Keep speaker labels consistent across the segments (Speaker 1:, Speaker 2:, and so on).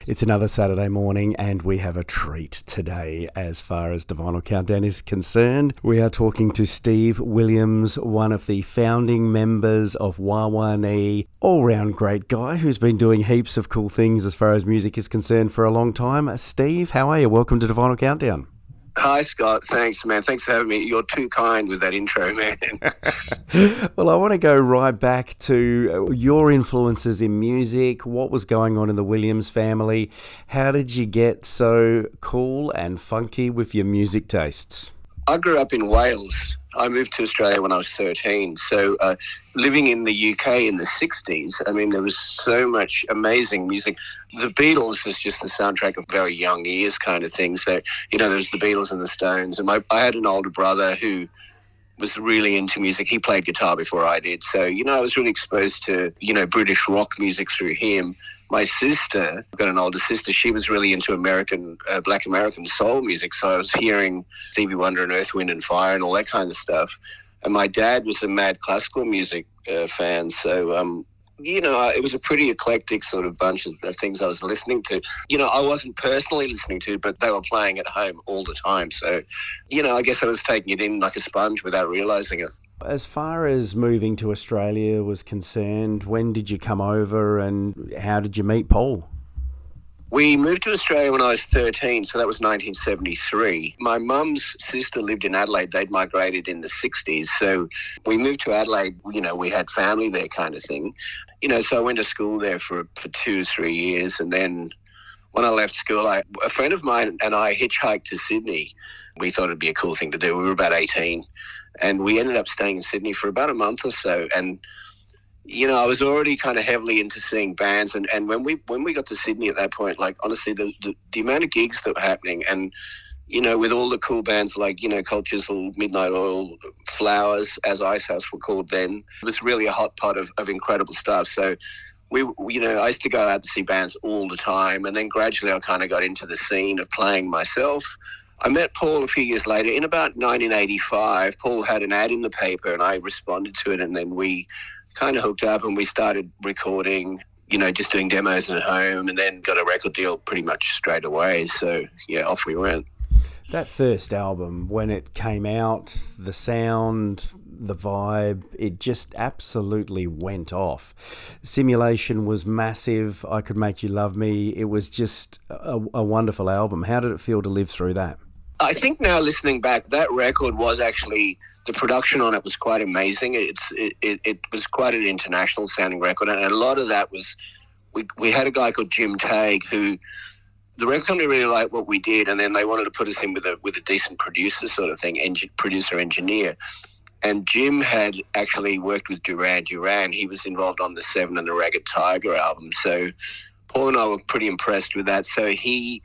Speaker 1: It's another Saturday morning and we have a treat today as far as Divinyl Countdown is concerned. We are talking to Steve Williams, one of the founding members of WaWaNee's, all-round great guy who's been doing heaps of cool things as far as music is concerned for a long time. Steve, how are you? Welcome to Divinyl Countdown.
Speaker 2: Hi, Scott. Thanks, man. Thanks for having me. You're too kind with that intro, man.
Speaker 1: Well, I want to go right back to your influences in music. What was going on in the Williams family? How did you get so cool and funky with your music tastes?
Speaker 2: I grew up in Wales. I moved to Australia when I was 13. So living in the UK in the 60s, I mean, there was so much amazing music. The Beatles was just the soundtrack of very young years kind of thing. So, you know, there was the Beatles and the Stones. And I had an older brother who was really into music. He played guitar before I did. So, you know, I was really exposed to, you know, British rock music through him. My sister, I've got an older sister, she was really into Black American soul music. So I was hearing Stevie Wonder and Earth, Wind and Fire and all that kind of stuff. And my dad was a mad classical music fan. So, you know, it was a pretty eclectic sort of bunch of things I was listening to. You know, I wasn't personally listening to, but they were playing at home all the time. So, you know, I guess I was taking it in like a sponge without realising it.
Speaker 1: As far as moving to Australia was concerned, when did you come over and how did you meet Paul?
Speaker 2: We moved to Australia when I was 13, so that was 1973. My mum's sister lived in Adelaide. They'd migrated in the 60s. So we moved to Adelaide, you know, we had family there kind of thing. You know, so I went to school there for 2 or 3 years. And then when I left school, a friend of mine and I hitchhiked to Sydney. We thought it'd be a cool thing to do. We were about 18. And we ended up staying in Sydney for about a month or so. And, you know, I was already kind of heavily into seeing bands. And when we got to Sydney at that point, like, honestly, the amount of gigs that were happening and, you know, with all the cool bands like, you know, Cold Chisel, Midnight Oil, Flowers, as Icehouse were called then, it was really a hot pot of incredible stuff. So you know, I used to go out to see bands all the time. And then gradually I kind of got into the scene of playing myself. I met Paul a few years later. In about 1985, Paul had an ad in the paper and I responded to it, and then we kind of hooked up and we started recording, you know, just doing demos at home, and then got a record deal pretty much straight away. So, yeah, off we went.
Speaker 1: That first album, when it came out, the sound, the vibe, it just absolutely went off. Simulation was massive. I Could Make You Love Me. It was just a wonderful album. How did it feel to live through that?
Speaker 2: I think now listening back, that record was actually, the production on it was quite amazing. It was quite an international sounding record, and a lot of that was, we had a guy called Jim Tagg who, the record company really liked what we did, and then they wanted to put us in with a decent producer sort of thing, producer engineer. And Jim had actually worked with Duran Duran. He was involved on the Seven and the Ragged Tiger album. So Paul and I were pretty impressed with that. So he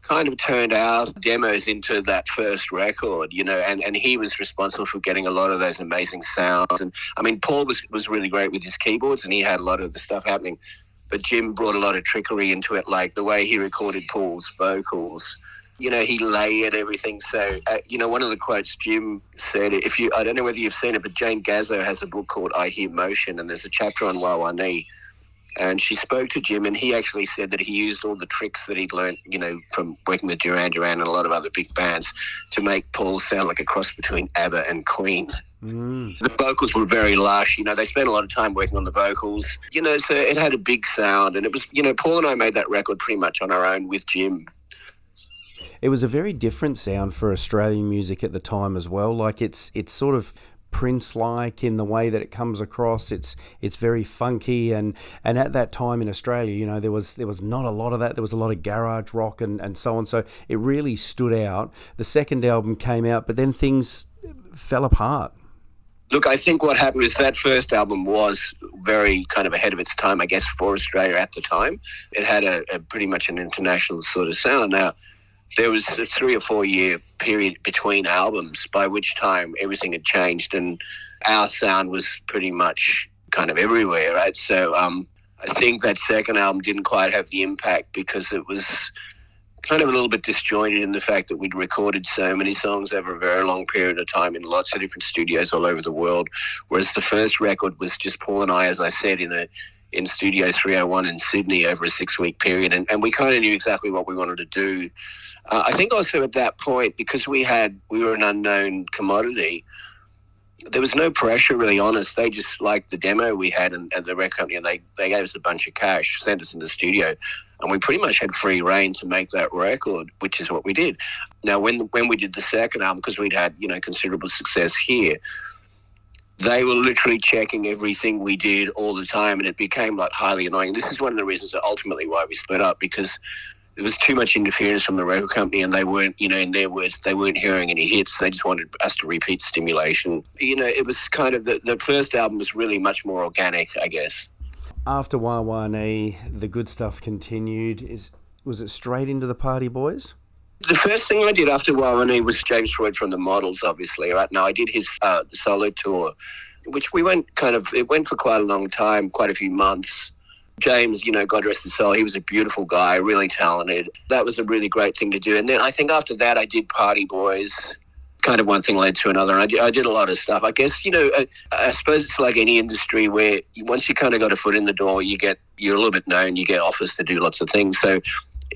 Speaker 2: kind of turned our demos into that first record, you know, and he was responsible for getting a lot of those amazing sounds. And I mean, Paul was really great with his keyboards and he had a lot of the stuff happening, but Jim brought a lot of trickery into it, like the way he recorded Paul's vocals. You know, he layered everything. So, you know, one of the quotes Jim said, I don't know whether you've seen it, but Jane Gazzo has a book called I Hear Motion, and there's a chapter on WaWaNee's. And she spoke to Jim, and he actually said that he used all the tricks that he'd learned, you know, from working with Duran Duran and a lot of other big bands to make Paul sound like a cross between ABBA and Queen. Mm. The vocals were very lush. You know, they spent a lot of time working on the vocals. You know, so it had a big sound. And it was, you know, Paul and I made that record pretty much on our own with Jim.
Speaker 1: It was a very different sound for Australian music at the time as well. Like it's sort of Prince-like in the way that it comes across. It's very funky, and at that time in Australia, you know, there was not a lot of that. There was a lot of garage rock and so on. So it really stood out. The second album came out, but then things fell apart.
Speaker 2: Look, I think what happened is that first album was very kind of ahead of its time, I guess, for Australia at the time. It had a pretty much an international sort of sound. Now, there was a 3 or 4 year period between albums, by which time everything had changed and our sound was pretty much kind of everywhere, right? So I think that second album didn't quite have the impact because it was kind of a little bit disjointed in the fact that we'd recorded so many songs over a very long period of time in lots of different studios all over the world, whereas the first record was just Paul and I, as I said, in in Studio 301 in Sydney over a 6-week period, and we kind of knew exactly what we wanted to do. I think also at that point, because we were an unknown commodity, there was no pressure, really honest. They just liked the demo we had and the record company, and they gave us a bunch of cash, sent us in the studio, and we pretty much had free reign to make that record, which is what we did. Now, when we did the second album, because we'd had, considerable success here, they were literally checking everything we did all the time, and it became like highly annoying. This is one of the reasons that ultimately why we split up, because there was too much interference from the record company, and they weren't, in their words, they weren't hearing any hits. They just wanted us to repeat stimulation. It was kind of, the first album was really much more organic, I guess.
Speaker 1: After WaWaNee's, the good stuff continued. Was it straight into the Party Boys?
Speaker 2: The first thing I did after WaWaNee's was James Freud from the Models, obviously. Right now, I did his the solo tour, which it went for quite a long time, quite a few months. James, God rest his soul, he was a beautiful guy, really talented. That was a really great thing to do. And then I think after that I did Party Boys. Kind of one thing led to another. And I did a lot of stuff. I guess, I suppose it's like any industry where once you kind of got a foot in the door, you're a little bit known, you get offers to do lots of things. So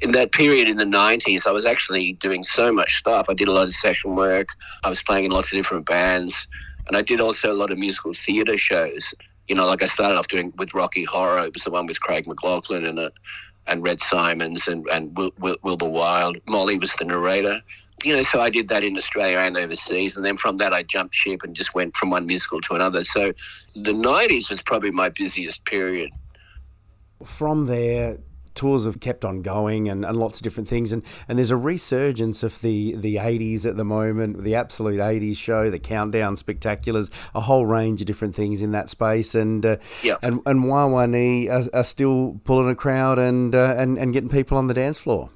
Speaker 2: in that period in the 90s, I was actually doing so much stuff. I did a lot of session work. I was playing in lots of different bands. And I did also a lot of musical theatre shows. Like I started off doing with Rocky Horror. It was the one with Craig McLachlan in it, and Red Simons and Wilbur Wilde. Molly was the narrator. So I did that in Australia and overseas. And then from that, I jumped ship and just went from one musical to another. So the 90s was probably my busiest period.
Speaker 1: From there, tours have kept on going and lots of different things. And there's a resurgence of the 80s at the moment, the Absolute 80s show, the Countdown Spectaculars, a whole range of different things in that space. And WaWaNee's are still pulling a crowd and getting people on the dance floor.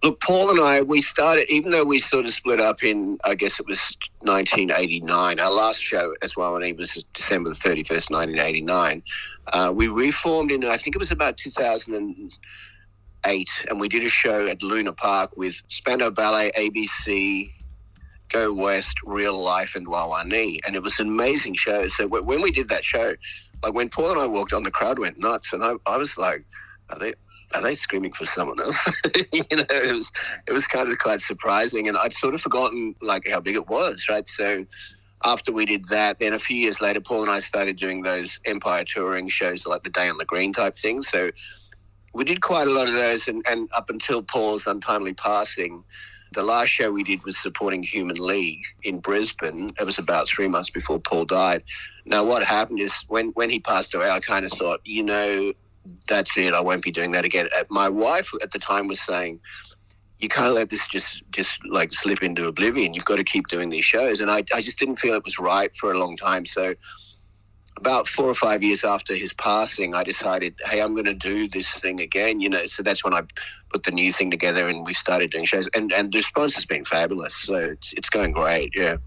Speaker 2: Look, Paul and I, we started, even though we sort of split up in, I guess it was 1989, our last show as WaWaNee's was December the 31st, 1989. We reformed in, I think it was about 2008, and we did a show at Luna Park with Spandau Ballet, ABC, Go West, Real Life, and WaWaNee's. And it was an amazing show. So when we did that show, like when Paul and I walked on, the crowd went nuts, and I was like, are they screaming for someone else? It was kind of quite surprising, and I'd sort of forgotten like how big it was, right? So after we did that, then a few years later, Paul and I started doing those Empire touring shows, like the Day on the Green type thing. So we did quite a lot of those, and up until Paul's untimely passing, the last show we did was supporting Human League in Brisbane. It was about 3 months before Paul died. Now, what happened is when he passed away, I kind of thought, that's it, I won't be doing that again. My wife at the time was saying, you can't let this just like slip into oblivion. You've got to keep doing these shows. And I just didn't feel it was right for a long time. So about 4 or 5 years after his passing, I decided, hey, I'm going to do this thing again, So that's when I put the new thing together and we started doing shows. And the response has been fabulous. So it's going great, yeah.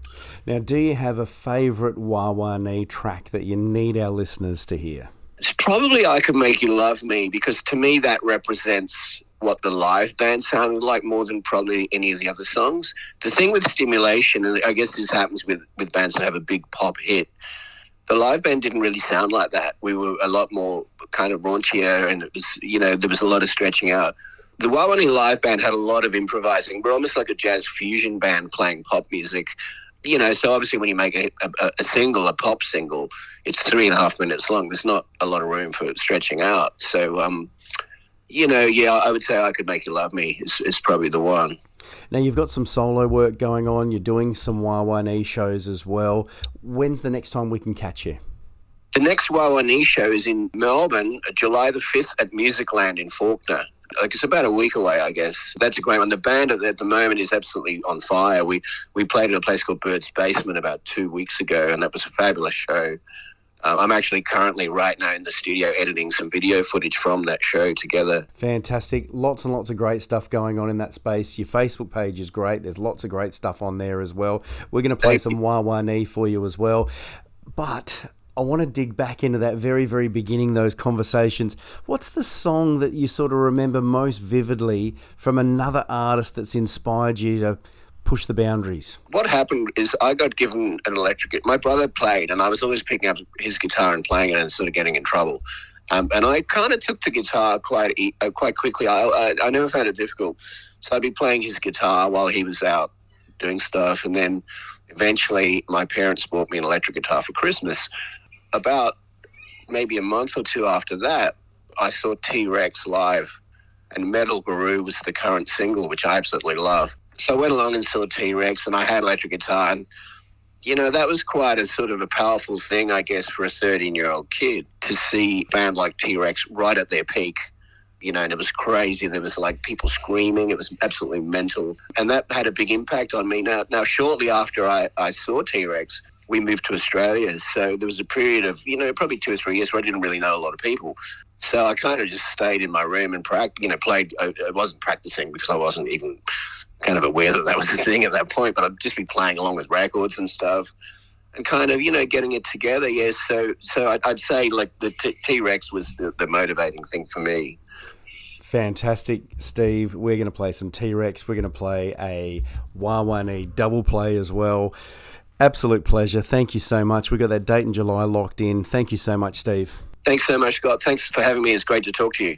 Speaker 1: Now, do you have a favourite WaWaNee's track that you need our listeners to hear?
Speaker 2: It's probably I Could Make You Love Me, because to me that represents what the live band sounded like more than probably any of the other songs. The thing with Stimulation, and I guess this happens with bands that have a big pop hit, the live band didn't really sound like that. We were a lot more kind of raunchier, and it was, there was a lot of stretching out. The WaWaNee's live band had a lot of improvising. We're almost like a jazz fusion band playing pop music. So obviously when you make a single, a pop single, it's 3.5 minutes long. There's not a lot of room for stretching out. So, I would say I Could Make You Love Me is probably the one.
Speaker 1: Now, you've got some solo work going on. You're doing some WaWaNee's shows as well. When's the next time we can catch you?
Speaker 2: The next WaWaNee's show is in Melbourne, July the 5th at Musicland in Faulkner. Like, it's about a week away, I guess. That's a great one. The band at the moment is absolutely on fire. We played at a place called Bird's Basement about 2 weeks ago, and that was a fabulous show. I'm actually currently right now in the studio editing some video footage from that show together.
Speaker 1: Fantastic. Lots and lots of great stuff going on in that space. Your Facebook page is great. There's lots of great stuff on there as well. We're going to play some WaWaNee's for you as well. But I want to dig back into that very, very beginning, those conversations. What's the song that you sort of remember most vividly from another artist that's inspired you to push the boundaries?
Speaker 2: What happened is I got given an electric guitar. My brother played, and I was always picking up his guitar and playing it and sort of getting in trouble. And I kind of took the guitar quite quickly. I never found it difficult. So I'd be playing his guitar while he was out doing stuff. And then eventually my parents bought me an electric guitar for Christmas. About maybe a month or two after that, I saw T-Rex live, and Metal Guru was the current single, which I absolutely love. So I went along and saw T-Rex, and I had electric guitar. And, that was quite a sort of a powerful thing, I guess, for a 13-year-old kid to see a band like T-Rex right at their peak. And it was crazy. There was like people screaming. It was absolutely mental. And that had a big impact on me. Now shortly after I saw T-Rex, we moved to Australia. So there was a period of, probably 2 or 3 years where I didn't really know a lot of people. So I kind of just stayed in my room and played. I wasn't practicing because I wasn't even kind of aware that was a thing at that point, but I'd just be playing along with records and stuff and kind of, getting it together. Yeah. So I'd say like the T-Rex was the motivating thing for me.
Speaker 1: Fantastic, Steve. We're going to play some T-Rex. We're going to play a WaWaNee's double play as well. Absolute pleasure. Thank you so much. We got that date in July locked in. Thank you so much, Steve.
Speaker 2: Thanks so much, Scott. Thanks for having me. It's great to talk to you.